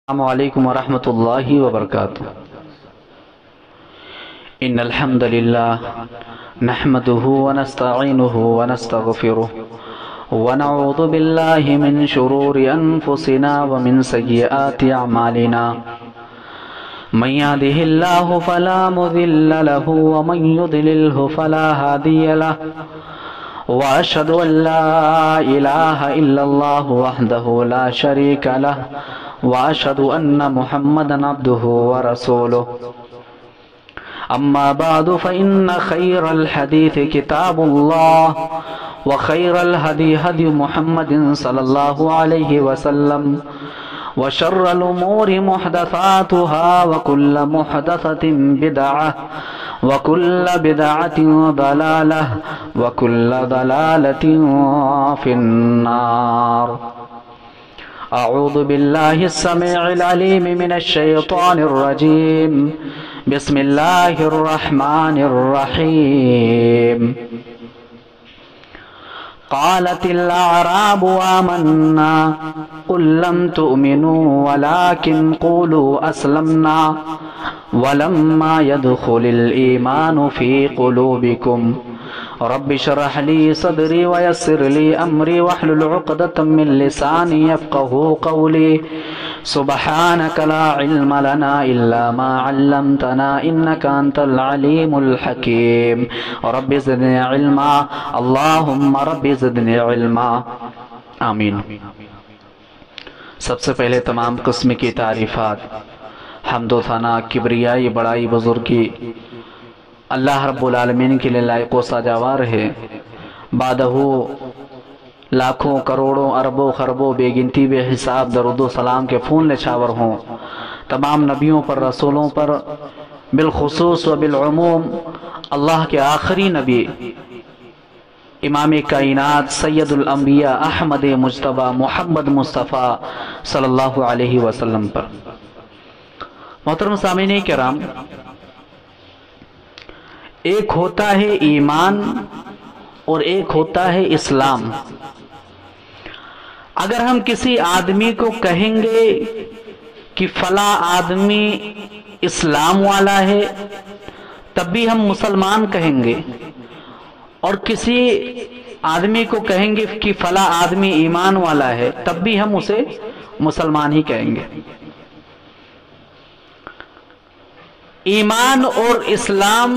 السلام علیکم ورحمۃ اللہ وبرکاتہ۔ ان الحمد للہ نحمده ونستعینه ونستغفره ونعوذ باللہ من شرور انفسنا ومن سیئات اعمالنا من يهده الله فلا مضل له ومن يضلله فلا هادي له واشهد ان لا اله الا الله وحده لا شريك له واشهد ان محمدا عبده ورسوله اما بعد فان خير الحديث كتاب الله وخير الهدي هدي محمد صلى الله عليه وسلم وشر الامور محدثاتها وكل محدثة بدعة وكل بدعة ضلالة وكل ضلالة في النار۔ اعوذ باللہ السمیع العلیم من الشیطان الرجیم، بسم اللہ الرحمن الرحیم۔ قالت الاعراب آمنا قل لم تؤمنوا ولكن قولوا اسلمنا ولما يدخل الایمان في قلوبكم رب اشرح لي صدري ويسر لي امري واحلل عقدة من لساني يفقهوا قولي سبحانك لا علم لنا الا ما علمتنا انك انت العليم الحكيم رب زدني علما اللهم رب زدنی علما آمین۔ سب سے پہلے تمام قسم کی تعریفات، حمد و ثنا، کبریائی، بڑائی، بزرگی اللہ رب العالمین کے لئے لائق و سجاوار ہے۔ بعدہ لاکھوں کروڑوں اربوں خربوں بے گنتی بے حساب درود و سلام کے فون نچھاور ہوں تمام نبیوں پر، رسولوں پر، بالخصوص و بالعموم اللہ کے آخری نبی امام کائنات سید الانبیاء احمد مجتبی محمد مصطفیٰ صلی اللہ علیہ وسلم پر۔ محترم سامعین کرام، ایک ہوتا ہے ایمان اور ایک ہوتا ہے اسلام۔ اگر ہم کسی آدمی کو کہیں گے کہ فلاں آدمی اسلام والا ہے تب بھی ہم مسلمان کہیں گے، اور کسی آدمی کو کہیں گے کہ فلاں آدمی ایمان والا ہے تب بھی ہم اسے مسلمان ہی کہیں گے۔ ایمان اور اسلام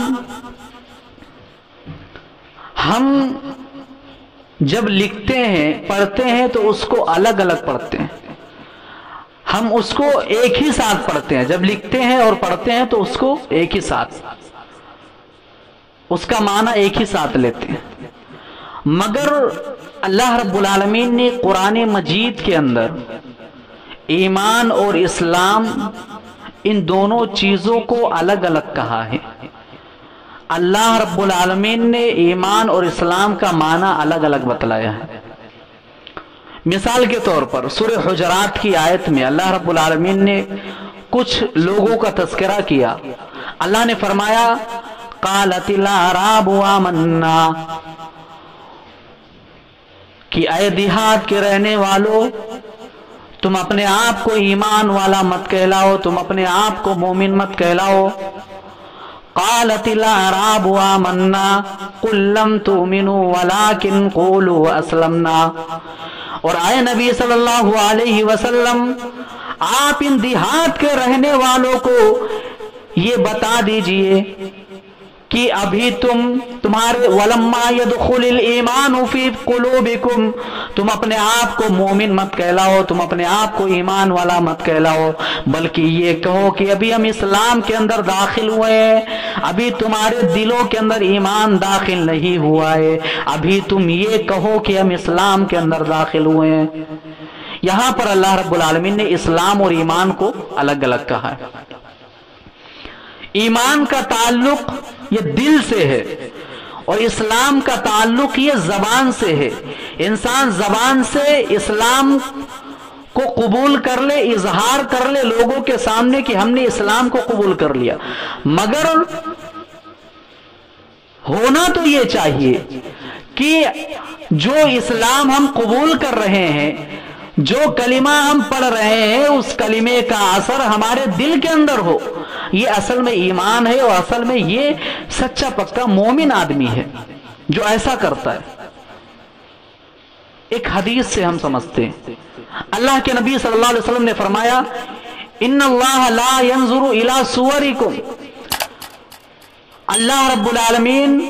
ہم جب لکھتے ہیں پڑھتے ہیں تو اس کو الگ الگ پڑھتے ہیں، ہم اس کو ایک ہی ساتھ پڑھتے ہیں۔ جب لکھتے ہیں اور پڑھتے ہیں تو اس کو ایک ہی ساتھ، اس کا معنی ایک ہی ساتھ لیتے ہیں۔ مگر اللہ رب العالمین نے قرآن مجید کے اندر ایمان اور اسلام ان دونوں چیزوں کو الگ الگ کہا ہے۔ اللہ رب العالمین نے ایمان اور اسلام کا معنی الگ الگ بتلایا ہے۔ مثال کے طور پر سورہ حجرات کی آیت میں اللہ رب العالمین نے کچھ لوگوں کا تذکرہ کیا۔ اللہ نے فرمایا قالت الاعراب آمنا، کہ اے دیہات کے رہنے والوں تم اپنے آپ کو ایمان والا مت کہلاؤ، تم اپنے آپ کو مومن مت کہلاؤ۔ قالت الاعراب آمنا قل لم تؤمنوا ولكن قولوا اسلمنا، اور اے نبی صلی اللہ علیہ وسلم آپ ان دیہات کے رہنے والوں کو یہ بتا دیجئے کہ ابھی تمہارے ولما يدخل الایمان فی قلوبکم، تم اپنے آپ کو مومن مت کہلاؤ، تم اپنے آپ کو ایمان والا مت کہلاؤ، بلکہ یہ کہو کہ ابھی ہم اسلام کے اندر داخل ہوئے ہیں، ابھی تمہارے دلوں کے اندر ایمان داخل نہیں ہوا ہے، ابھی تم یہ کہو کہ ہم اسلام کے اندر داخل ہوئے ہیں۔ یہاں پر اللہ رب العالمین نے اسلام اور ایمان کو الگ الگ کہا ہے۔ ایمان کا تعلق یہ دل سے ہے اور اسلام کا تعلق یہ زبان سے ہے۔ انسان زبان سے اسلام کو قبول کر لے، اظہار کر لے لوگوں کے سامنے کہ ہم نے اسلام کو قبول کر لیا، مگر ہونا تو یہ چاہیے کہ جو اسلام ہم قبول کر رہے ہیں جو کلمہ ہم پڑھ رہے ہیں اس کلمے کا اثر ہمارے دل کے اندر ہو، یہ اصل میں ایمان ہے، اور اصل میں یہ سچا پکا مومن آدمی ہے جو ایسا کرتا ہے۔ ایک حدیث سے ہم سمجھتے ہیں، اللہ کے نبی صلی اللہ علیہ وسلم نے فرمایا ان اللہ لا ينظر الى صورکم، اللہ رب العالمین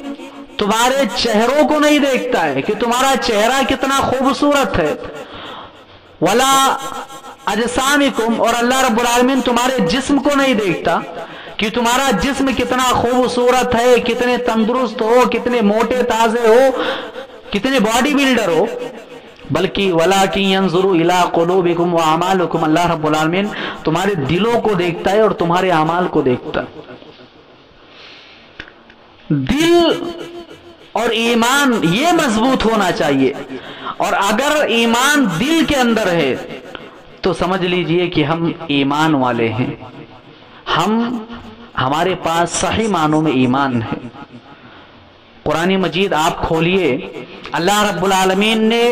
تمہارے چہروں کو نہیں دیکھتا ہے کہ تمہارا چہرہ کتنا خوبصورت ہے، ولا اجسامکم، اور اللہ رب العالمین تمہارے جسم کو نہیں دیکھتا کہ تمہارا جسم کتنا خوبصورت ہے، کتنے تندرست ہو، کتنے موٹے تازے ہو، کتنے باڈی بلڈر ہو، بلکہ وَلَٰكِن يَنظُرُ إِلَىٰ قُلُوبِكُمْ وَأَعْمَالِكُمْ، اللہ رب العالمین تمہارے دلوں کو دیکھتا ہے اور تمہارے اعمال کو دیکھتا ہے۔ دل اور ایمان یہ مضبوط ہونا چاہیے، اور اگر ایمان دل کے اندر ہے تو سمجھ لیجئے کہ ہم ایمان والے ہیں، ہمارے پاس صحیح معنوں میں ایمان ہے۔ قرآن مجید آپ کھولیے، اللہ رب العالمین نے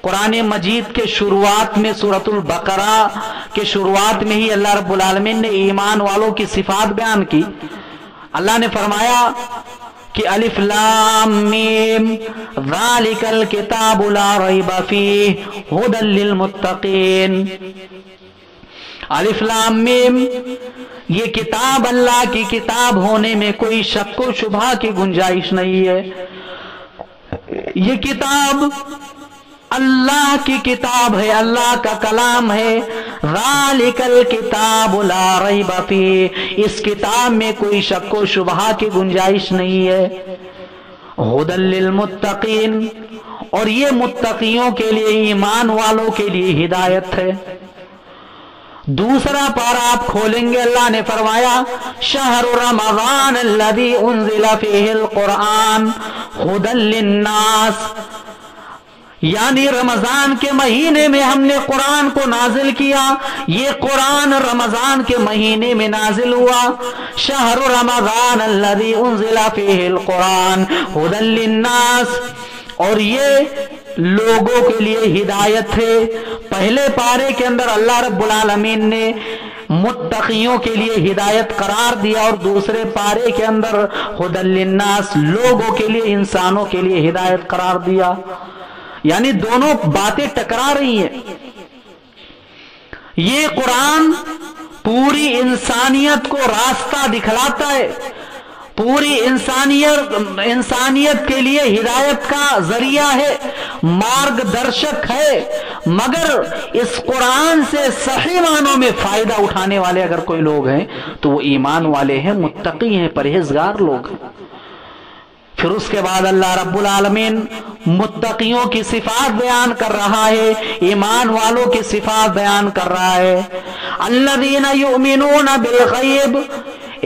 قرآن مجید کے شروعات میں سورۃ البقرہ کے شروعات میں ہی اللہ رب العالمین نے ایمان والوں کی صفات بیان کی۔ اللہ نے فرمایا کہ الف لام میم ذالک الکتاب لا ریب فیہ ھدی للمتقین۔ الف لام میم، یہ کتاب اللہ کی کتاب ہونے میں کوئی شک و شبہ کی گنجائش نہیں ہے، یہ کتاب اللہ کی کتاب ہے، اللہ کا کلام ہے۔ ذالک الکتاب لا ریب فیہ، اس کتاب میں کوئی شک و شبہ کی گنجائش نہیں ہے۔ ھدی للمتقین، اور یہ متقیوں کے لیے، ایمان والوں کے لیے ہدایت ہے۔ دوسرا پارہ آپ کھولیں گے، اللہ نے فرمایا شہر رمضان الذی انزل فیہ القرآن ھدی للناس، یعنی رمضان کے مہینے میں ہم نے قرآن کو نازل کیا، یہ قرآن رمضان کے مہینے میں نازل ہوا۔ شہر رمضان الذی انزل فیہ القرآن ھدی للناس، اور یہ لوگوں کے لیے ہدایت ہے۔ پہلے پارے کے اندر اللہ رب العالمین نے متقیوں کے لیے ہدایت قرار دیا، اور دوسرے پارے کے اندر ھدی للناس، لوگوں کے لیے، انسانوں کے لیے ہدایت قرار دیا، یعنی دونوں باتیں ٹکرا رہی ہیں۔ یہ قرآن پوری انسانیت کو راستہ دکھلاتا ہے، پوری انسانیت کے لیے ہدایت کا ذریعہ ہے، مارگ درشک ہے، مگر اس قرآن سے صحیح معنوں میں فائدہ اٹھانے والے اگر کوئی لوگ ہیں تو وہ ایمان والے ہیں، متقی ہیں، پرہیزگار لوگ ہیں۔ پھر اس کے بعد اللہ رب العالمین متقیوں کی صفات بیان کر رہا ہے، ایمان والوں کی صفات بیان کر رہا ہے۔ الذین یؤمنون بالغیب،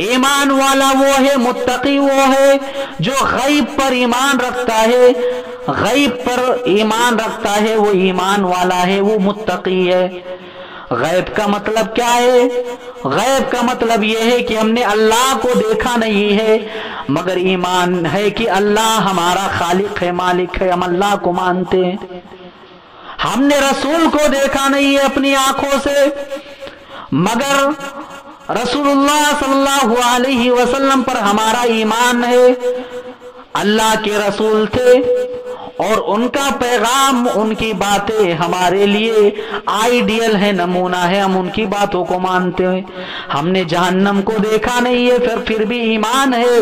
ایمان والا وہ ہے، متقی وہ ہے جو غیب پر ایمان رکھتا ہے، غیب پر ایمان رکھتا ہے، وہ ایمان والا ہے، وہ متقی ہے۔ غیب کا مطلب کیا ہے؟ غیب کا مطلب یہ ہے کہ ہم نے اللہ کو دیکھا نہیں ہے، مگر ایمان ہے کہ اللہ ہمارا خالق ہے، مالک ہے، ہم اللہ کو مانتے ہیں۔ ہم نے رسول کو دیکھا نہیں ہے اپنی آنکھوں سے، مگر رسول اللہ صلی اللہ علیہ وسلم پر ہمارا ایمان ہے۔ اللہ کے رسول تھے اور ان کا پیغام، ان کی باتیں ہمارے لیے آئیڈیل ہے، نمونہ ہے، ہم ان کی باتوں کو مانتے ہیں۔ ہم نے جہنم کو دیکھا نہیں ہے، پھر بھی ایمان ہے۔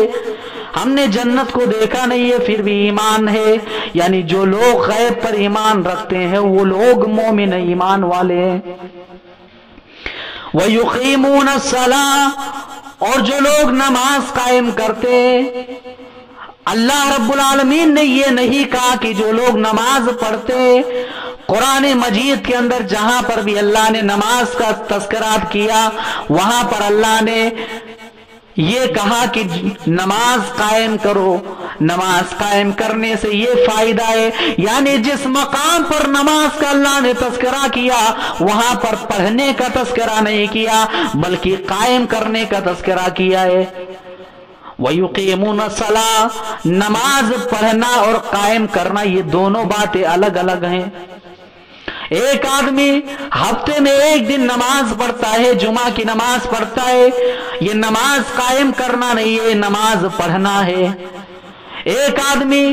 ہم نے جنت کو دیکھا نہیں ہے، پھر بھی ایمان ہے۔ یعنی جو لوگ غیب پر ایمان رکھتے ہیں وہ لوگ مومن ایمان والے ہیں۔ وَيُقِيمُونَ الصَّلَاةَ، اور جو لوگ نماز قائم کرتے ہیں، اللہ رب العالمین نے یہ نہیں کہا کہ جو لوگ نماز پڑھتے، قرآن مجید کے اندر جہاں پر بھی اللہ نے نماز کا تذکرات کیا، وہاں پر اللہ نے یہ کہا کہ نماز قائم کرو، نماز قائم کرنے سے یہ فائدہ ہے، یعنی جس مقام پر نماز کا اللہ نے تذکرہ کیا وہاں پر پڑھنے کا تذکرہ نہیں کیا بلکہ قائم کرنے کا تذکرہ کیا ہے۔ وَيُقِيمُونَ الصَّلَاةَ، نماز پڑھنا اور قائم کرنا یہ دونوں باتیں الگ الگ ہیں۔ ایک آدمی ہفتے میں ایک دن نماز پڑھتا ہے، جمعہ کی نماز پڑھتا ہے، یہ نماز قائم کرنا نہیں ہے، نماز پڑھنا ہے۔ ایک آدمی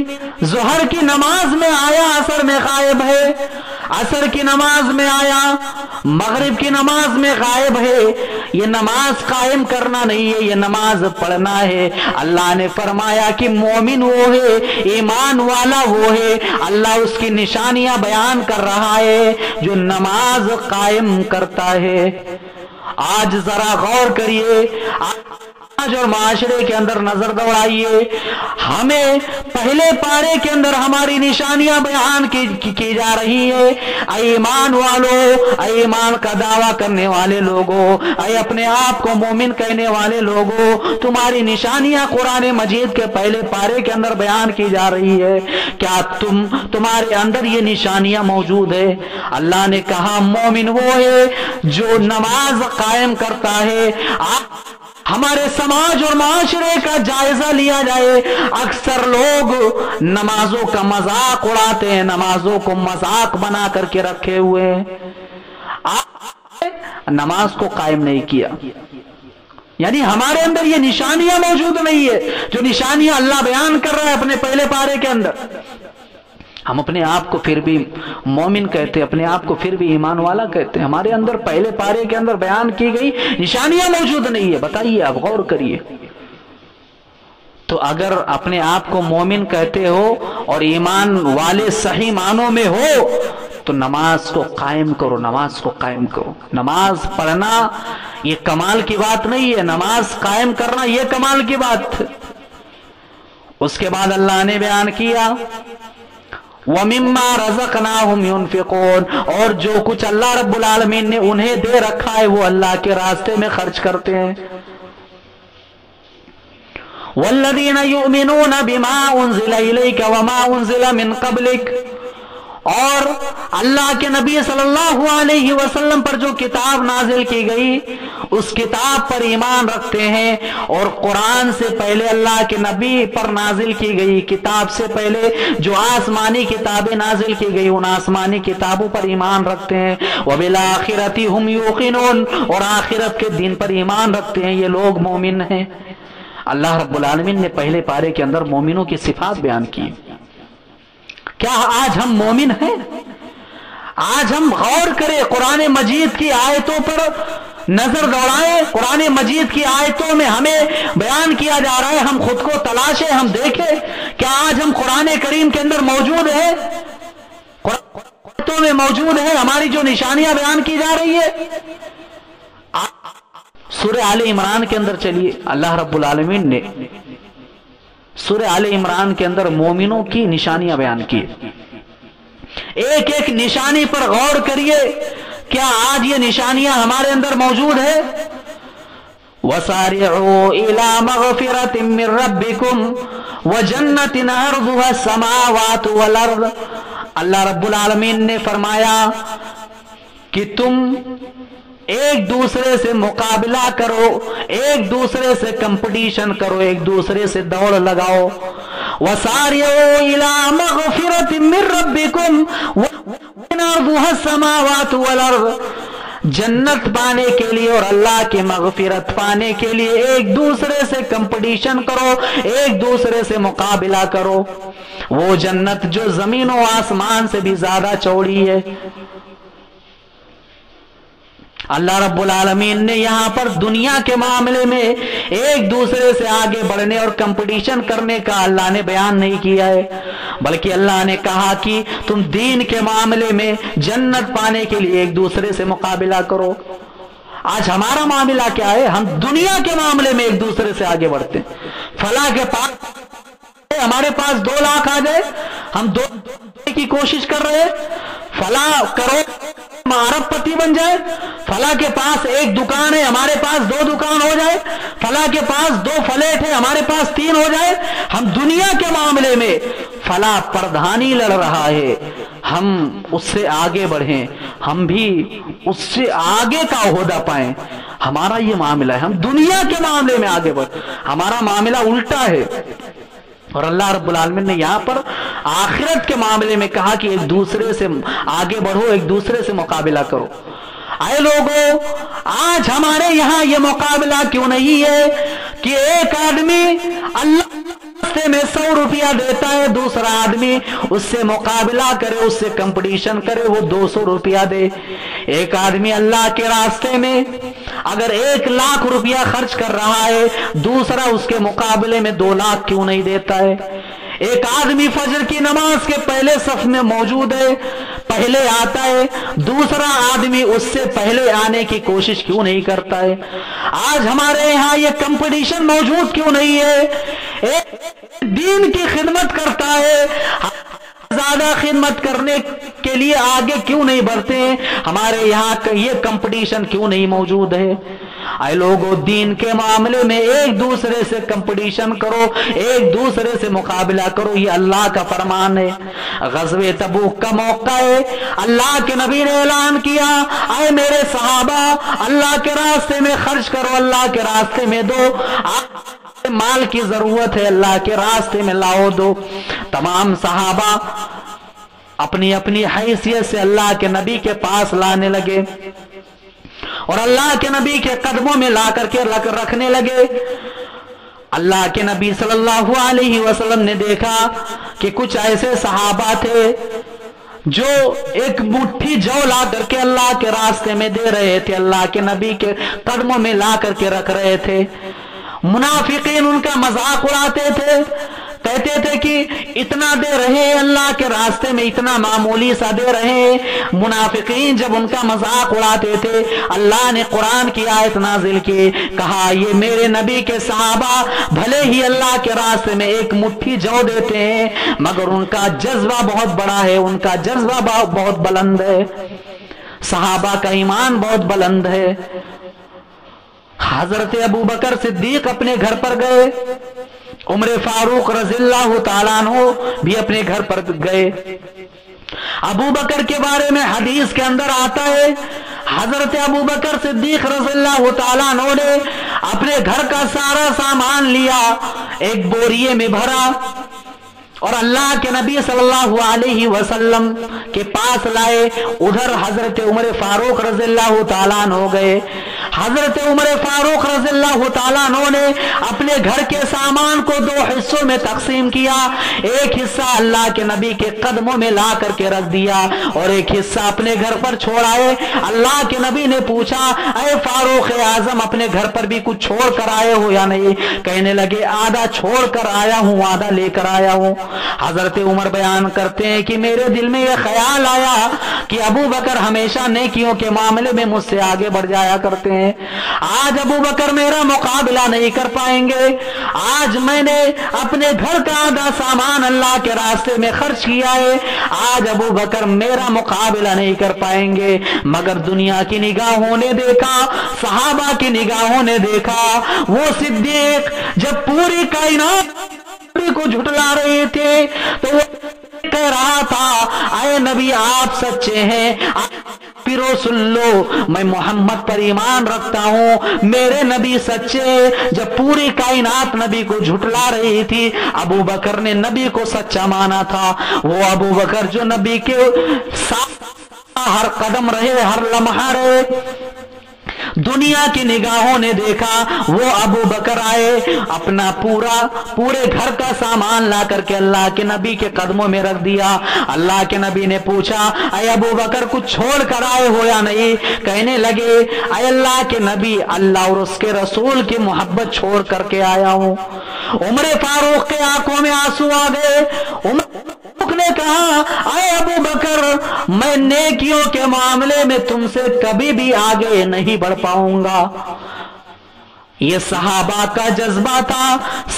ظہر کی نماز میں آیا، عصر میں غائب ہے، عصر کی نماز میں آیا، مغرب کی نماز میں غائب ہے، یہ نماز قائم کرنا نہیں ہے، یہ نماز پڑھنا ہے۔ اللہ نے فرمایا کہ مومن وہ ہے، ایمان والا وہ ہے، اللہ اس کی نشانیاں بیان کر رہا ہے جو نماز قائم کرتا ہے۔ آج ذرا غور کریے، آج اور معاشرے کے اندر نظر دوڑائیے، ہمیں پہلے پارے کے اندر ہماری نشانیاں بیان کی جا رہی ہے۔ اے ایمان والو، اے ایمان کا دعویٰ کرنے والے لوگوں، اے اپنے آپ کو مومن کہنے والے لوگوں، تمہاری نشانیاں قرآن مجید کے پہلے پارے کے اندر بیان کی جا رہی ہے۔ کیا تمہارے اندر یہ نشانیاں موجود ہے؟ اللہ نے کہا مومن وہ ہے جو نماز قائم کرتا ہے۔ ہمارے سماج اور معاشرے کا جائزہ لیا جائے، اکثر لوگ نمازوں کا مذاق اڑاتے ہیں، نمازوں کو مذاق بنا کر کے رکھے ہوئے ہیں، نماز کو قائم نہیں کیا، یعنی ہمارے اندر یہ نشانیاں موجود نہیں ہے جو نشانیاں اللہ بیان کر رہا ہے اپنے پہلے پارے کے اندر۔ ہم اپنے آپ کو پھر بھی مومن کہتے، اپنے آپ کو پھر بھی ایمان والا کہتے، ہمارے اندر پہلے پارے کے اندر بیان کی گئی نشانیاں موجود نہیں ہے۔ بتائیے، آپ غور کریے، تو اگر اپنے آپ کو مومن کہتے ہو اور ایمان والے صحیح معنوں میں ہو تو نماز کو قائم کرو، نماز کو قائم کرو۔ نماز پڑھنا یہ کمال کی بات نہیں ہے، نماز قائم کرنا یہ کمال کی بات۔ اس کے بعد اللہ نے بیان کیا وَمِمَّا رَزَقْنَاهُمْ يُنْفِقُونَ، اور جو کچھ اللہ رب العالمین نے انہیں دے رکھا ہے وہ اللہ کے راستے میں خرچ کرتے ہیں۔ وَالَّذِينَ يُؤْمِنُونَ بِمَا أُنزِلَ إِلَيْكَ وَمَا أُنزِلَ مِن قَبْلِكَ، اور اللہ کے نبی صلی اللہ علیہ وسلم پر جو کتاب نازل کی گئی اس کتاب پر ایمان رکھتے ہیں، اور قرآن سے پہلے اللہ کے نبی پر نازل کی گئی کتاب سے پہلے جو آسمانی کتابیں نازل کی گئی ان آسمانی کتابوں پر ایمان رکھتے ہیں۔ وَبِالْآخِرَةِ هُمْ يُوقِنُونَ، اور آخرت کے دن پر ایمان رکھتے ہیں، یہ لوگ مومن ہیں۔ اللہ رب العالمین نے پہلے پارے کے اندر مومنوں کی صفات بیان کی۔ کیا آج ہم مومن ہیں؟ آج ہم غور کریں، قرآن مجید کی آیتوں پر نظر دوڑائیں، قرآن مجید کی آیتوں میں ہمیں بیان کیا جا رہا ہے، ہم خود کو تلاشیں، ہم دیکھیں کیا آج ہم قرآن کریم کے اندر موجود ہیں، آیتوں میں موجود ہیں، ہماری جو نشانیاں بیان کی جا رہی ہے۔ سورہ آل عمران کے اندر چلیے، اللہ رب العالمین نے سورہ آل عمران کے اندر مومنوں کی نشانیاں بیان کی۔ ایک ایک نشانی پر غور کریے، کیا آج یہ نشانیاں ہمارے اندر موجود ہے؟ وَسَارِعُوا إِلَى مَغْفِرَةٍ مِّن رَبِّكُمْ وَجَنَّةٍ عَرْضُهَا السَّمَاوَاتُ وَالْأَرْضُ، اللہ رب العالمین نے فرمایا کہ تم ایک دوسرے سے مقابلہ کرو، ایک دوسرے سے کمپٹیشن کرو، ایک دوسرے سے دوڑ لگاؤ۔ وَسَارِعُوا إِلَى مَغْفِرَةٍ مِّن رَبِّكُمْ وَأَرْضُهَا السَّمَاوَاتُ وَالْأَرْضُ، جنت پانے کے لیے اور اللہ کی مغفرت پانے کے لیے ایک دوسرے سے کمپٹیشن کرو، ایک دوسرے سے مقابلہ کرو۔ وہ جنت جو زمین و آسمان سے بھی زیادہ چوڑی ہے۔ اللہ رب العالمین نے یہاں پر دنیا کے معاملے میں ایک دوسرے سے آگے بڑھنے اور کمپٹیشن کرنے کا اللہ نے بیان نہیں کیا ہے، بلکہ اللہ نے کہا کہ تم دین کے معاملے میں جنت پانے کے لیے ایک دوسرے سے مقابلہ کرو۔ آج ہمارا معاملہ کیا ہے؟ ہم دنیا کے معاملے میں ایک دوسرے سے آگے بڑھتے ہیں۔ فلاں کے پاس ہمارے پاس 2 لاکھ آ جائے، ہم 2 کی کوشش کر رہے ہیں، فلاں کروڑ ارب پتی بن جائے، فلاں کے پاس 1 دکان ہے ہمارے پاس 2 دکان ہو جائے، فلاں کے پاس 2 فلیٹ ہے ہمارے پاس 3 ہو جائے۔ ہم دنیا کے معاملے میں فلاں پردھانی لڑ رہا ہے، ہم اس سے آگے بڑھیں، ہم بھی اس سے آگے کا عہدہ پائیں، ہمارا یہ معاملہ ہے۔ ہم دنیا کے معاملے میں آگے بڑھ، ہمارا معاملہ الٹا ہے۔ اور اللہ رب العالمین نے یہاں پر آخرت کے معاملے میں کہا کہ ایک دوسرے سے آگے بڑھو، ایک دوسرے سے مقابلہ کرو۔ اے لوگوں، آج ہمارے یہاں یہ مقابلہ کیوں نہیں ہے کہ ایک آدمی اللہ میں 100 روپیہ دیتا ہے، دوسرا آدمی اس سے مقابلہ کرے، اس سے کمپٹیشن کرے، وہ 200 روپیہ دے۔ ایک آدمی اللہ کے راستے میں اگر 1 لاکھ روپیہ خرچ کر رہا ہے، دوسرا اس کے مقابلے میں 2 لاکھ کیوں نہیں دیتا ہے؟ ایک آدمی فجر کی نماز کے پہلے صف میں موجود ہے، پہلے آتا ہے، دوسرا آدمی اس سے پہلے آنے کی کوشش کیوں نہیں کرتا ہے؟ آج ہمارے یہاں یہ کمپٹیشن موجود کیوں نہیں ہے؟ ایک دین کی خدمت کرتا ہے، زیادہ خدمت کرنے کے لیے آگے کیوں نہیں بڑھتے ہیں؟ ہمارے یہاں یہ کمپٹیشن کیوں نہیں موجود ہے؟ اے لوگوں، دین کے معاملے میں ایک دوسرے سے کمپٹیشن کرو، ایک دوسرے سے مقابلہ کرو، یہ اللہ کا فرمان ہے۔ غزوہ تبوک کا موقع ہے، اللہ کے نبی نے اعلان کیا، اے میرے صحابہ، اللہ کے راستے میں خرچ کرو، اللہ کے راستے میں دو، مال کی ضرورت ہے، اللہ کے راستے میں لاؤ دو۔ تمام صحابہ اپنی اپنی حیثیت سے اللہ کے نبی کے پاس لانے لگے اور اللہ کے نبی کے قدموں میں لا کر کے رکھنے لگے۔ اللہ کے نبی صلی اللہ علیہ وسلم نے دیکھا کہ کچھ ایسے صحابہ تھے جو ایک مٹھی جو لا کر کے اللہ کے راستے میں دے رہے تھے، اللہ کے نبی کے قدموں میں لا کر کے رکھ رہے تھے۔ منافقین ان کا مذاق اڑاتے تھے، کہتے تھے کہ اتنا دے رہے ہیں اللہ کے راستے میں، اتنا معمولی سا دے رہے ہیں۔ منافقین جب ان کا مذاق اڑاتے تھے، اللہ نے قرآن کی آیت نازل کی، کہا یہ میرے نبی کے صحابہ بھلے ہی اللہ کے راستے میں ایک مٹھی جو دیتے ہیں، مگر ان کا جذبہ بہت بڑا ہے، ان کا جذبہ بہت بلند ہے، صحابہ کا ایمان بہت بلند ہے۔ حضرت ابو بکر صدیق اپنے گھر پر گئے، عمر فاروق رضی اللہ تعالیٰ عنہ بھی اپنے گھر پر گئے۔ ابو بکر کے بارے میں حدیث کے اندر آتا ہے، حضرت ابو بکر صدیق رضی اللہ تعالیٰ عنہ نے اپنے گھر کا سارا سامان لیا، ایک بوریے میں بھرا اور اللہ کے نبی صلی اللہ علیہ وسلم کے پاس لائے۔ ادھر حضرت عمر فاروق رضی اللہ تعالیٰ عنہ گئے۔ حضرت عمر فاروق رضی اللہ تعالیٰ عنہ نے اپنے گھر کے سامان کو 2 حصوں میں تقسیم کیا، ایک حصہ اللہ کے نبی کے قدموں میں لا کر کے رکھ دیا اور ایک حصہ اپنے گھر پر چھوڑائے۔ اللہ کے نبی نے پوچھا، اے فاروق اعظم، اپنے گھر پر بھی کچھ چھوڑ کر آئے ہو یا نہیں؟ کہنے لگے آدھا چھوڑ کر آیا ہوں، آدھا لے کر آیا ہوں۔ حضرت عمر بیان کرتے ہیں کہ میرے دل میں یہ خیال آیا کہ ابو بکر ہمیشہ نیکیوں کے معاملے میں مجھ سے آگے بڑھ جایا کرتے ہیں، آج ابو بکر میرا مقابلہ نہیں کر پائیں گے، آج میں نے اپنے گھر کا آدھا سامان اللہ کے راستے میں خرچ کیا ہے، آج ابو بکر میرا مقابلہ نہیں کر پائیں گے۔ مگر دنیا کی نگاہوں نے دیکھا، صحابہ کی نگاہوں نے دیکھا، وہ صدیق جب پوری کائنات کو جھٹلا رہے تھے تو وہ کہہ رہا تھا، اے نبی آپ سچے ہیں، پھر سن لو، میں محمد پر ایمان رکھتا ہوں، میرے نبی سچے۔ جب پوری کائنات نبی کو جھٹلا رہی تھی، ابو بکر نے نبی کو سچا مانا تھا۔ وہ ابو بکر جو نبی کے ساتھ ہر قدم رہے، ہر لمحہ رہے، دنیا کی نگاہوں نے دیکھا، وہ ابو بکر آئے، اپنا پورے گھر کا سامان لا کر کے اللہ کے نبی کے قدموں میں رکھ دیا۔ اللہ کے نبی نے پوچھا، اے ابو بکر کچھ چھوڑ کر آئے ہو یا نہیں؟ کہنے لگے، اے اللہ کے نبی، اللہ اور اس کے رسول کی محبت چھوڑ کر کے آیا ہوں۔ عمر فاروق کے آنکھوں میں آنسو آ گئے۔ عمر نے کہا، اے ابو بکر، میں نیکیوں کے معاملے میں تم سے کبھی بھی آگے نہیں بڑھ پاؤں گا۔ یہ صحابہ کا جذبہ تھا،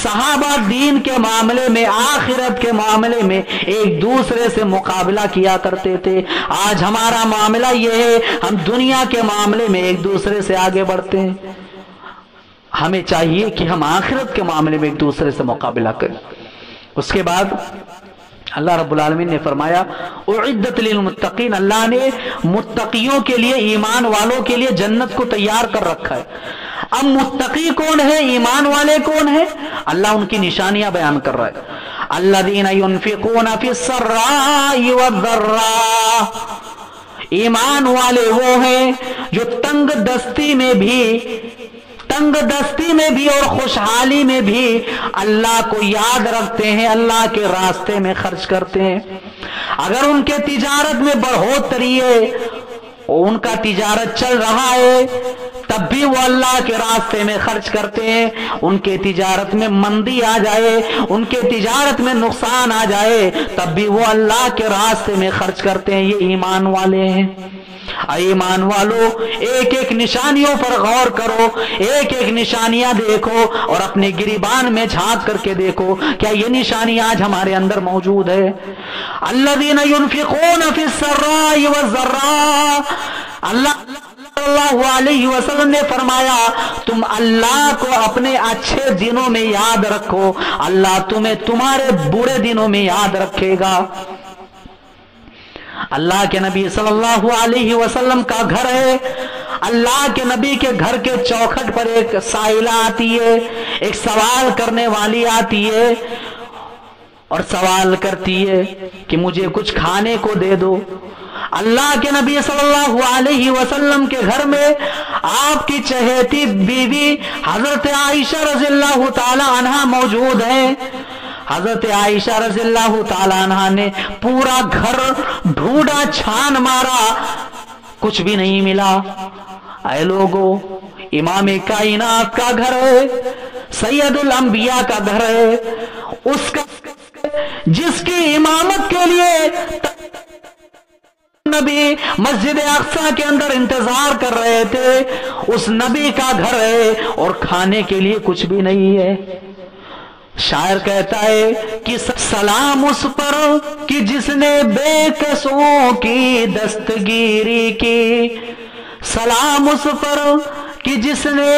صحابہ دین کے معاملے میں، آخرت کے معاملے میں ایک دوسرے سے مقابلہ کیا کرتے تھے۔ آج ہمارا معاملہ یہ ہے، ہم دنیا کے معاملے میں ایک دوسرے سے آگے بڑھتے ہیں۔ ہمیں چاہیے کہ ہم آخرت کے معاملے میں ایک دوسرے سے مقابلہ کریں۔ اس کے بعد اللہ رب العالمین نے فرمایا، اعدت للمتقین، اللہ نے متقیوں کے لیے، ایمان والوں کے لیے جنت کو تیار کر رکھا ہے۔ اب متقی کون ہے، ایمان والے کون ہے؟ اللہ ان کی نشانیاں بیان کر رہا ہے۔ الذین ينفقون فی السراء والضراء، ایمان والے وہ ہیں جو تنگ دستی میں بھی اور خوشحالی میں بھی اللہ کو یاد رکھتے ہیں، اللہ کے راستے میں خرچ کرتے ہیں۔ اگر ان کے تجارت میں بڑھوتری ہے، ان کا تجارت چل رہا ہے، تب بھی وہ اللہ کے راستے میں خرچ کرتے ہیں۔ ان کے تجارت میں مندی آ جائے، ان کے تجارت میں نقصان آ جائے، تب بھی وہ اللہ کے راستے میں خرچ کرتے ہیں۔ یہ ایمان والے ہیں۔ ایمان والو، ایک ایک نشانیوں پر غور کرو، ایک ایک نشانیاں دیکھو اور اپنے گریبان میں جھانک کر کے دیکھو، کیا یہ نشانی آج ہمارے اندر موجود ہے؟ الذین ينفقون فی السراء والضراء، اللہ صلی اللہ علیہ وسلم نے فرمایا تم اللہ کو اپنے اچھے دنوں میں یاد رکھو، اللہ تمہیں تمہارے برے دنوں میں یاد رکھے گا۔ اللہ کے نبی صلی اللہ علیہ وسلم کا گھر ہے، اللہ کے نبی کے گھر کے چوکھٹ پر ایک سائلہ آتی ہے، ایک سوال کرنے والی آتی ہے اور سوال کرتی ہے کہ مجھے کچھ کھانے کو دے دو۔ اللہ کے نبی صلی اللہ علیہ وسلم کے گھر میں آپ کی چہیتی بیوی حضرت عائشہ رضی اللہ تعالی عنہ موجود ہیں۔ حضرت عائشہ رضی اللہ تعالی عنہ نے پورا گھر ڈھونڈا، چھان مارا، کچھ بھی نہیں ملا۔ اے لوگو، امام کائنات کا گھر ہے، سید الانبیاء کا گھر ہے، اس کا جس کی امامت کے لیے نبی مسجد اقصی کے اندر انتظار کر رہے تھے، اس نبی کا گھر ہے اور کھانے کے لیے کچھ بھی نہیں ہے۔ شاعر کہتا ہے کہ سلام اس پر کہ جس نے بے کسوں کی دستگیری کی، سلام اس پر کہ جس نے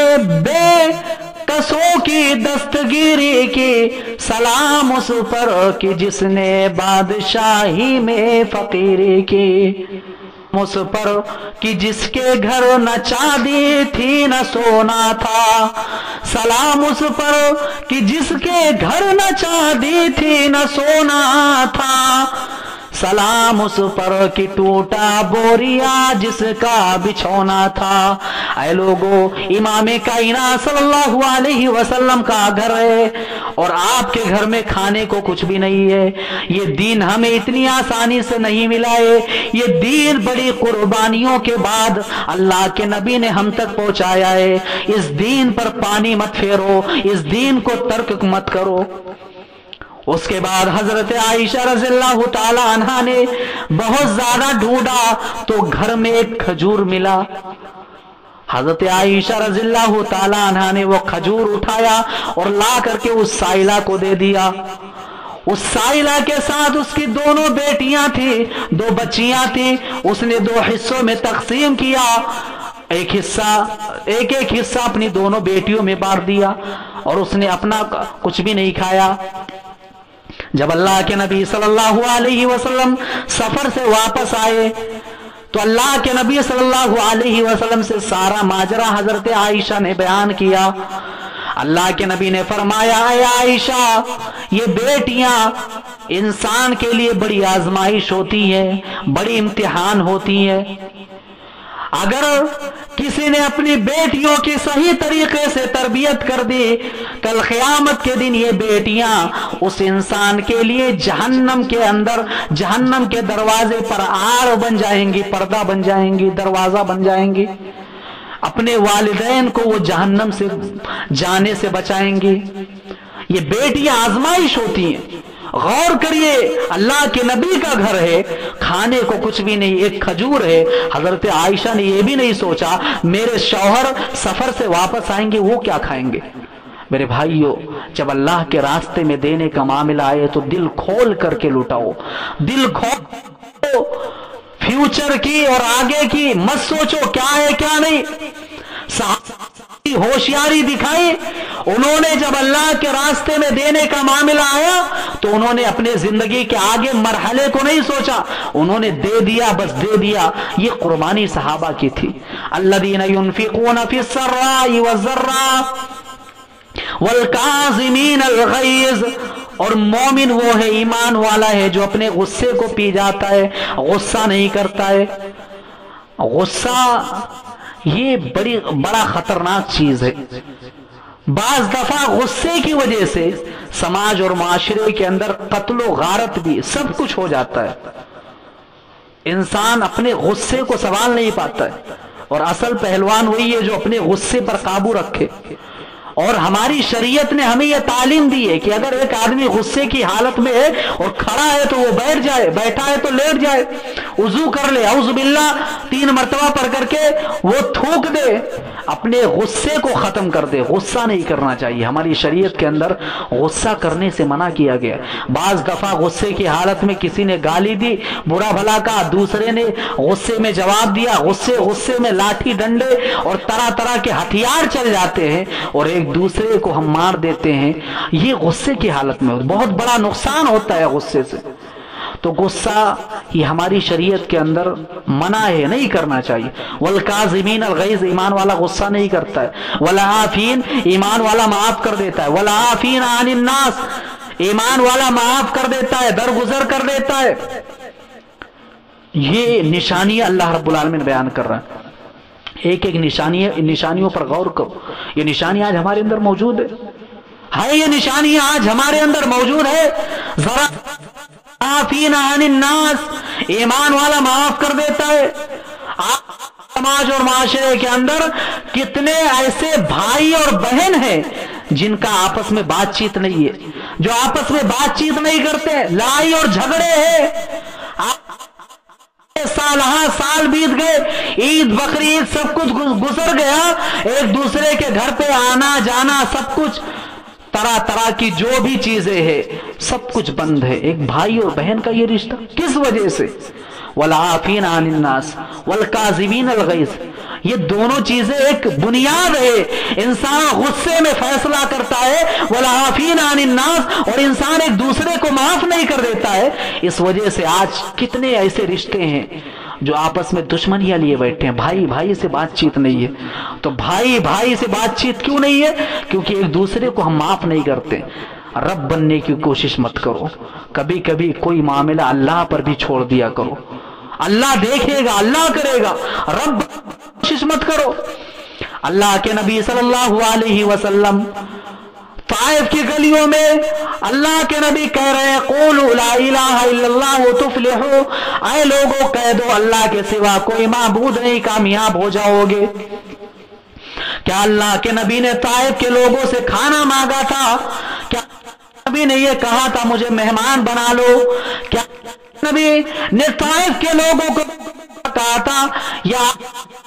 بے کسوں کی دستگیری کی، سلام اس پر کہ جس نے بادشاہی میں فقیری کی، اس پر کہ جس کے گھر نہ چاندی تھی نہ سونا تھا، سلام اس پر کہ جس کے گھر نہ چاندی تھی نہ سونا تھا، سلام اس پر کہ ٹوٹا بوریا جس کا بچھونا تھا۔ اے لوگو، امام کائنات صلی اللہ علیہ وسلم کا گھر ہے اور آپ کے گھر میں کھانے کو کچھ بھی نہیں ہے۔ یہ دین ہمیں اتنی آسانی سے نہیں ملا ہے، یہ دین بڑی قربانیوں کے بعد اللہ کے نبی نے ہم تک پہنچایا ہے۔ اس دین پر پانی مت پھیرو، اس دین کو ترک مت کرو۔ اس کے بعد حضرت عائشہ رضی اللہ تعالی عنہ نے بہت زیادہ ڈھونڈا تو گھر میں ایک کھجور ملا۔ حضرت عائشہ رضی اللہ تعالی عنہ نے وہ کھجور اٹھایا اور لا کر کے اس سائلہ کو دے دیا۔ اس سائلہ کے ساتھ اس کی دونوں بیٹیاں تھیں، دو بچیاں تھیں، اس نے دو حصوں میں تقسیم کیا، ایک ایک حصہ اپنی دونوں بیٹیوں میں بانٹ دیا اور اس نے اپنا کچھ بھی نہیں کھایا۔ جب اللہ کے نبی صلی اللہ علیہ وسلم سفر سے واپس آئے تو اللہ کے نبی صلی اللہ علیہ وسلم سے سارا ماجرا حضرت عائشہ نے بیان کیا۔ اللہ کے نبی نے فرمایا، اے عائشہ، یہ بیٹیاں انسان کے لیے بڑی آزمائش ہوتی ہے، بڑی امتحان ہوتی ہے۔ اگر کسی نے اپنی بیٹیوں کی صحیح طریقے سے تربیت کر دی، کل قیامت کے دن یہ بیٹیاں اس انسان کے لیے جہنم کے اندر، جہنم کے دروازے پر آڑ بن جائیں گی، پردہ بن جائیں گی، دروازہ بن جائیں گی۔ اپنے والدین کو وہ جہنم سے جانے سے بچائیں گی۔ یہ بیٹیاں آزمائش ہوتی ہیں۔ غور کریے، اللہ کے نبی کا گھر ہے، کھانے کو کچھ بھی نہیں، ایک کھجور ہے۔ حضرت عائشہ نے یہ بھی نہیں سوچا میرے شوہر سفر سے واپس آئیں گے، وہ کیا کھائیں گے۔ میرے بھائیو، جب اللہ کے راستے میں دینے کا معاملہ آئے تو دل کھول کر کے لٹاؤ، دل کھول، فیوچر کی اور آگے کی مت سوچو کیا ہے کیا نہیں۔ ہوشیاری دکھائی، انہوں نے جب اللہ کے راستے میں دینے کا معاملہ آیا تو انہوں نے اپنے زندگی کے آگے مرحلے کو نہیں سوچا، انہوں نے دے دیا، بس دے دیا۔ یہ قربانی صحابہ کی تھی۔ الذین ينفقون فی السراء والضراء والکاظمین الغیظ اور مومن وہ ہے، ایمان والا ہے جو اپنے غصے کو پی جاتا ہے، غصہ نہیں کرتا ہے۔ غصہ یہ بڑا خطرناک چیز ہے۔ بعض دفعہ غصے کی وجہ سے سماج اور معاشرے کے اندر قتل و غارت بھی سب کچھ ہو جاتا ہے۔ انسان اپنے غصے کو سنبھال نہیں پاتا ہے، اور اصل پہلوان وہی ہے جو اپنے غصے پر قابو رکھے۔ اور ہماری شریعت نے ہمیں یہ تعلیم دی ہے کہ اگر ایک آدمی غصے کی حالت میں ہے اور کھڑا ہے تو وہ بیٹھ جائے، بیٹھا ہے تو لیٹ جائے، وضو کر لے، اعوذ باللہ 3 مرتبہ پڑھ کر کے وہ تھوک دے، اپنے غصے کو ختم کر دے۔ غصہ نہیں کرنا چاہیے، ہماری شریعت کے اندر غصہ کرنے سے منع کیا گیا۔ بعض دفعہ غصے کی حالت میں کسی نے گالی دی، برا بھلا کہا، دوسرے نے غصے میں جواب دیا، غصے میں لاٹھی ڈنڈے اور طرح طرح کے ہتھیار چل جاتے ہیں اور ایک دوسرے کو ہم مار دیتے ہیں۔ یہ غصے کی حالت میں بہت بڑا نقصان ہوتا ہے غصے سے۔ تو غصہ یہ ہماری شریعت کے اندر منع ہے، نہیں کرنا چاہیے۔ والکاظمین الغیظ، ایمان والا غصہ نہیں کرتا ہے۔ والعافین، ایمان والا معاف کر دیتا ہے۔ والعافین عن الناس، ایمان والا معاف کر دیتا ہے، درگزر کر دیتا ہے۔ یہ نشانیاں اللہ رب العالمین بیان کر رہا ہے۔ ایک ایک نشانیوں پر غور کرو۔ یہ نشانی آج ہمارے اندر موجود ہے، یہ نشانی آج ہمارے اندر موجود ہے۔ ذرا عافین عن الناس، ایمان والا معاف کر دیتا ہے۔ سماج اور معاشرے کے اندر کتنے ایسے بھائی اور بہن ہیں جن کا آپس میں بات چیت نہیں ہے، جو آپس میں بات چیت نہیں کرتے، لڑائی اور جھگڑے ہیں۔ سال بیت گئے، عید بقرعید سب کچھ گزر گیا، ایک دوسرے کے گھر پہ آنا جانا سب کچھ، طرح طرح کی جو بھی چیزیں ہیں سب کچھ بند ہے۔ ایک بھائی اور بہن کا یہ رشتہ کس وجہ سے؟ والعافین عن الناس والکاظمین الغیظ، یہ دونوں چیزیں ایک بنیاد ہے۔ انسان غصے میں فیصلہ کرتا ہے، والعافین عن الناس، اور انسان ایک دوسرے کو معاف نہیں کر دیتا ہے۔ اس وجہ سے آج کتنے ایسے رشتے ہیں جو آپس میں دشمنیاں لیے بیٹھے ہیں، بھائی بھائی سے بات چیت نہیں ہے۔ تو بھائی بھائی سے بات چیت کیوں نہیں ہے؟ کیونکہ ایک دوسرے کو ہم معاف نہیں کرتے۔ رب بننے کی کوشش مت کرو، کبھی کبھی کوئی معاملہ اللہ پر بھی چھوڑ دیا کرو، اللہ دیکھے گا، اللہ کرے گا، رب کوشش مت کرو۔ اللہ کے نبی صلی اللہ علیہ وسلم طائف کی گلیوں میں اللہ کے نبی کہہ رہے ہیں، قولوا لا الہ الا اللہ تفلحوا، اے لوگوں کہہ دو اللہ کے سوا کوئی معبود نہیں، کامیاب ہو جاؤ گے۔ کیا اللہ کے نبی نے طائف کے لوگوں سے کھانا مانگا تھا؟ کیا نبی نے یہ کہا تھا مجھے مہمان بنا لو؟ کیا نبی نے طائف کے لوگوں کو کہا تھا یا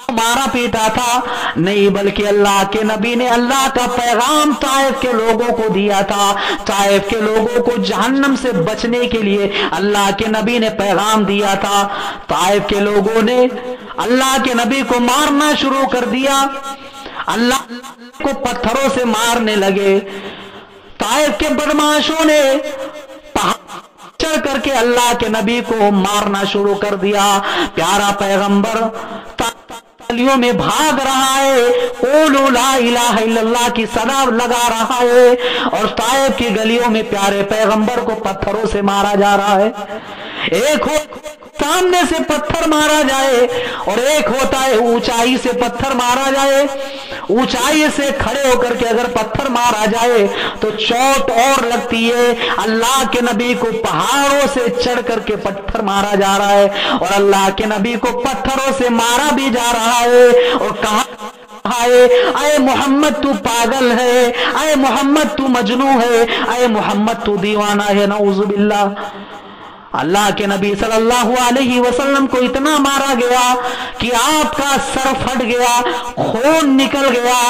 مارا پیٹا تھا؟ نہیں، بلکہ اللہ کے نبی نے اللہ کا پیغام طائف کے لوگوں کو دیا تھا۔ طائف کے لوگوں کو جہنم سے بچنے کے لیے اللہ کے نبی نے پیغام دیا تھا۔ طائف کے لوگوں نے اللہ کے نبی کو مارنا شروع کر دیا، اللہ کو پتھروں سے مارنے لگے۔ طائف کے بدماشوں نے چڑھ کر کے اللہ کے نبی کو مارنا شروع کر دیا۔ پیارا پیغمبر گلیوں میں بھاگ رہا ہے، قولوا لا الہ الا اللہ کی صدا لگا رہا ہے، اور طائف کی گلیوں میں پیارے پیغمبر کو پتھروں سے مارا جا رہا ہے۔ ایک سامنے سے پتھر مارا جائے اور ایک ہوتا ہے اونچائی سے پتھر مارا جائے۔ اونچائی سے کھڑے ہو کر کے اگر پتھر مارا جائے تو چوٹ اور لگتی ہے۔ اللہ کے نبی کو پہاڑوں سے چڑھ کر کے پتھر مارا جا رہا ہے، اور اللہ کے نبی کو پتھروں سے مارا بھی جا رہا ہے، اور کہا اے محمد تو پاگل ہے، اے محمد تو مجنون ہے، اے محمد تو دیوانہ ہے، نعوذ باللہ۔ اللہ کے نبی صلی اللہ علیہ وسلم کو اتنا مارا گیا کہ آپ کا سر پھٹ گیا، خون نکل گیا،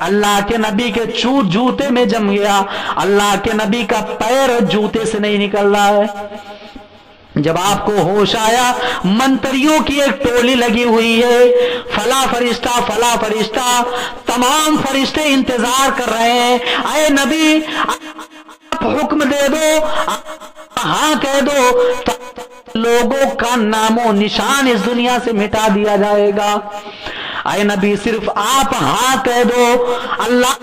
اللہ کے نبی کے چوٹ جوتے میں جم گیا، اللہ کے نبی کا پیر جوتے سے نہیں نکل رہا ہے۔ جب آپ کو ہوش آیا، منتریوں کی ایک ٹولی لگی ہوئی ہے، فلاں فرشتہ فلاں فرشتہ، تمام فرشتے انتظار کر رہے ہیں، اے نبی آپ حکم دے دو، ہاں کہہ دو، لوگوں کا نام و نشان اس دنیا سے مٹا دیا جائے گا۔ اے نبی صرف آپ ہاں کہہ دو. اللہ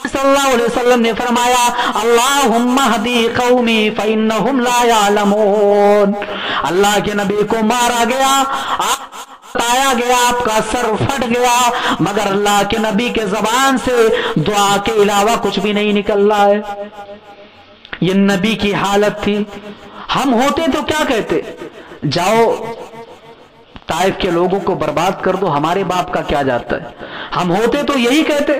صلی اللہ علیہ وسلم نے فرمایا اللہم اہدی قومی فإنہم لا یعلمون. اللہ کے نبی کو مارا گیا، آیا گیا، آپ کا سر پھٹ گیا، مگر اللہ کے نبی کے زبان سے دعا کے علاوہ کچھ بھی نہیں نکل رہا ہے. یہ نبی کی حالت تھی. ہم ہوتے تو کیا کہتے؟ جاؤ طائف کے لوگوں کو برباد کر دو، ہمارے باپ کا کیا جاتا ہے. ہم ہوتے تو یہی کہتے،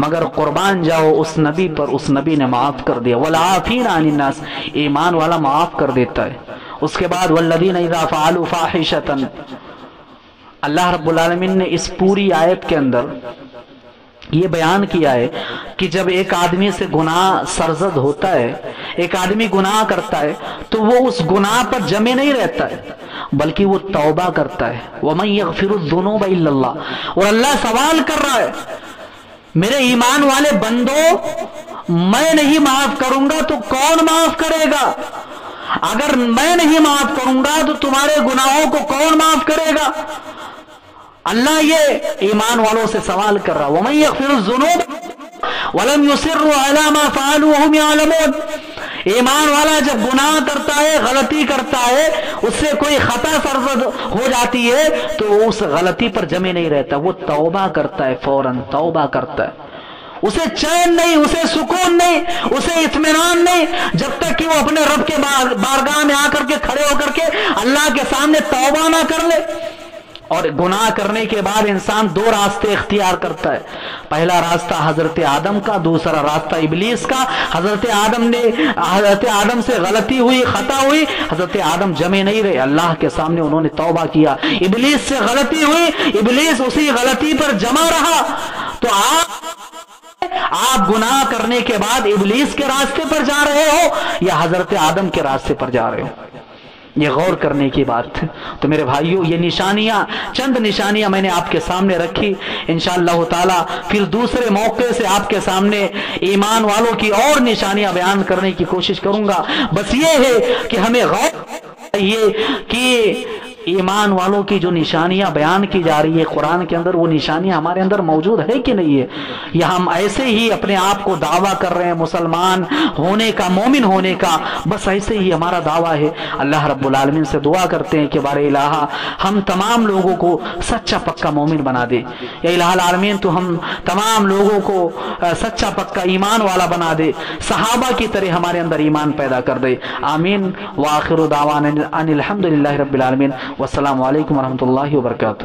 مگر قربان جاؤ اس نبی پر. اس نبی نے معاف کر دیا. والعافین عن الناس، ایمان والا معاف کر دیتا ہے. اس کے بعد والذین اذا فعلوا فاحشۃ، اللہ رب العالمین نے اس پوری آیت کے اندر یہ بیان کیا ہے کہ جب ایک آدمی سے گناہ سرزد ہوتا ہے، ایک آدمی گناہ کرتا ہے تو وہ اس گناہ پر جمے نہیں رہتا ہے بلکہ وہ توبہ کرتا ہے. وَمَن يَغْفِرُ الذُّنُوبَ إِلَّا اللَّهُ. اور اللہ سوال کر رہا ہے میرے ایمان والے بندو، میں نہیں معاف کروں گا تو کون معاف کرے گا؟ اگر میں نہیں معاف کروں گا تو تمہارے گناہوں کو کون معاف کرے گا؟ اللہ یہ ایمان والوں سے سوال کر رہا. وَمَن يَغْفِرُ الذُّنُوبَ وَلَمْ يُصِرُّوا عَلَى مَا فَعَلُوا وَهُمْ يَعْلَمُونَ. ایمان والا جب گناہ کرتا ہے، غلطی کرتا ہے، اس سے کوئی خطا سرزد ہو جاتی ہے تو اس غلطی پر جمے نہیں رہتا، وہ توبہ کرتا ہے، فوراً توبہ کرتا ہے. اسے چین نہیں، اسے سکون نہیں، اسے اطمینان نہیں جب تک کہ وہ اپنے رب کے بارگاہ میں آ کر کے کھڑے ہو کر کے اللہ کے سامنے توبہ نہ کر لے. اور گناہ کرنے کے بعد انسان دو راستے اختیار کرتا ہے. پہلا راستہ حضرت آدم کا، دوسرا راستہ ابلیس کا. حضرت آدم سے غلطی ہوئی، خطا ہوئی، حضرت آدم جمے نہیں رہے، اللہ کے سامنے انہوں نے توبہ کیا. ابلیس سے غلطی ہوئی، ابلیس اسی غلطی پر جمع رہا. تو آپ گناہ کرنے کے بعد ابلیس کے راستے پر جا رہے ہو یا حضرت آدم کے راستے پر جا رہے ہو؟ یہ غور کرنے کی بات ہے. تو میرے بھائیوں، یہ نشانیاں، چند نشانیاں میں نے آپ کے سامنے رکھی. انشاءاللہ تعالی پھر دوسرے موقع سے آپ کے سامنے ایمان والوں کی اور نشانیاں بیان کرنے کی کوشش کروں گا. بس یہ ہے کہ ہمیں غور یہ کہ ایمان والوں کی جو نشانیاں بیان کی جا رہی ہے قرآن کے اندر، وہ نشانیاں ہمارے اندر موجود ہے کہ نہیں ہے؟ یا ہم ایسے ہی اپنے آپ کو دعویٰ کر رہے ہیں مسلمان ہونے کا، مومن ہونے کا، بس ایسے ہی ہمارا دعویٰ ہے. اللہ رب العالمین سے دعا کرتے ہیں کہ بار الہ ہم تمام لوگوں کو سچا پکا مومن بنا دے. یا الہ العالمین تو ہم تمام لوگوں کو سچا پکا ایمان والا بنا دے، صحابہ کی طرح ہمارے اندر ایمان پیدا کر دے. آمین. وآخر دعوانا ان الحمدللہ رب العالمین. والسلام علیکم ورحمۃ اللہ وبرکاتہ.